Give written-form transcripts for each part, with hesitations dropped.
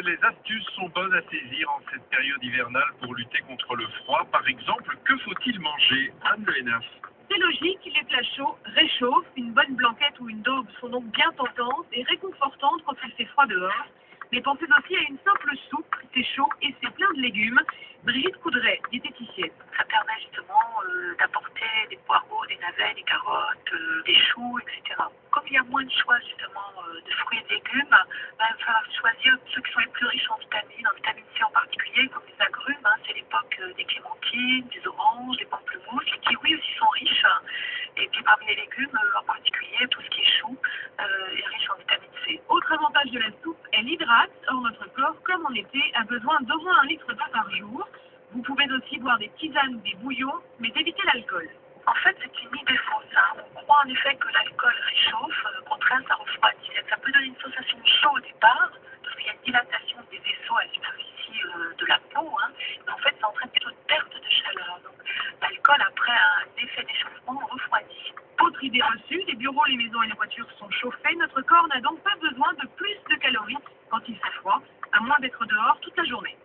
les astuces sont bonnes à saisir en cette période hivernale pour lutter contre le froid. Par exemple, que faut-il manger? Anne Le Hénas. C'est logique, les plats chauds réchauffent. Une bonne blanquette ou une daube sont donc bien tentantes et réconfortantes quand il fait froid dehors. Mais pensez aussi à une simple soupe, c'est chaud et c'est plein de légumes. Brigitte Coudray, diététicienne. Ça permet justement d'apporter des poireaux, des navets, des carottes, des choux, etc. Comme il y a moins de choix justement de fruits et de légumes, il va falloir choisir ceux qui sont les plus riches en vitamine C en particulier, comme les agrumes. C'est l'époque des clémentines, des oranges, des pamplemousses. Les kiwis aussi sont riches. Et puis parmi les légumes, en particulier, tout ce qui est chou est riche en vitamine C. Autre avantage de la soupe, elle hydrate. Or, notre corps, comme en été, a besoin d'au moins 1 litre d'eau par jour. Vous pouvez aussi boire des tisanes ou des bouillons, mais évitez l'alcool. En fait, c'est une idée fausse. On croit en effet que l'alcool réchauffe, au contraire, ça refroidit. Ça peut donner une sensation de chaud au départ, parce qu'il y a une dilatation des vaisseaux à la superficie de la peau, mais en fait, ça entraîne plutôt une perte de chaleur. Donc, l'alcool, après un effet d'échauffement, refroidit. Autre idée reçue, les bureaux, les maisons et les voitures sont chauffés. Notre corps n'a donc pas besoin de plus de calories quand il fait froid, à moins d'être dehors toute la journée.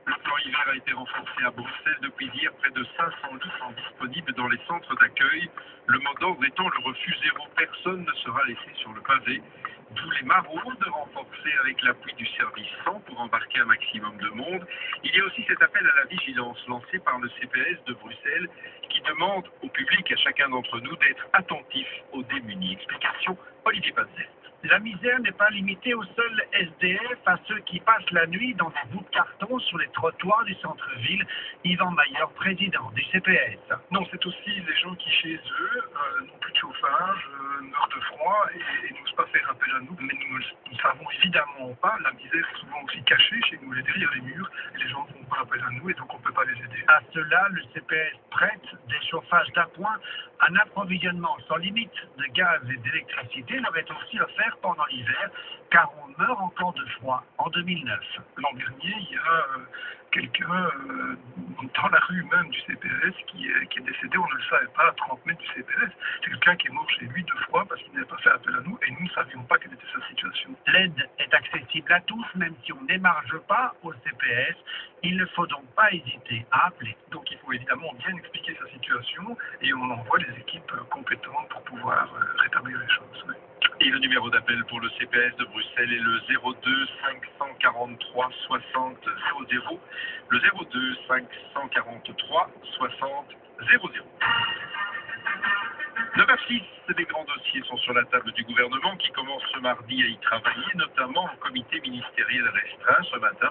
Le plan hiver a été renforcé à Bruxelles depuis hier. Près de 500 lits sont disponibles dans les centres d'accueil. Le mot d'ordre étant le refus zéro. Personne ne sera laissé sur le pavé. D'où les maraudes renforcées avec l'appui du service 100 pour embarquer un maximum de monde. Il y a aussi cet appel à la vigilance lancé par le CPS de Bruxelles qui demande au public, à chacun d'entre nous, d'être attentif aux démunis. Explication, Olivier Panzet. La misère n'est pas limitée aux seuls SDF, à ceux qui passent la nuit dans des bouts de carton sur les trottoirs du centre-ville. Yvan Maillard, président du CPS. Non, c'est aussi les gens qui, chez eux, n'ont plus de chauffage, meurent de froid et n'osent pas faire appel à nous. Mais nous ne savons évidemment pas. La misère est souvent aussi cachée chez nous, elle est derrière les murs, et les gens ne font pas appel à nous, et donc on ne peut pas les aider. À cela, le CPS prête des chauffages d'appoint, un approvisionnement sans limite de gaz et d'électricité l'avait aussi offert pendant l'hiver, car on meurt encore de froid en 2009. L'an dernier, il y a quelqu'un dans la rue même du CPS qui est décédé, on ne le savait pas, à 30 mètres du CPS. C'est quelqu'un qui est mort chez lui de froid parce qu'il n'avait pas fait appel à nous et nous ne savions pas quelle était sa situation. L'aide est accessible à tous, même si on n'émarge pas au CPS. Il ne faut donc pas hésiter à appeler. Donc il faut évidemment bien expliquer sa situation et on envoie des équipes compétentes pour pouvoir rétablir les choses. Oui. Et le numéro d'appel pour le CPS de Bruxelles est le 02 543 60 00. Le 02 543 60 00. 9h06, des grands dossiers sont sur la table du gouvernement qui commence ce mardi à y travailler, notamment en comité ministériel restreint ce matin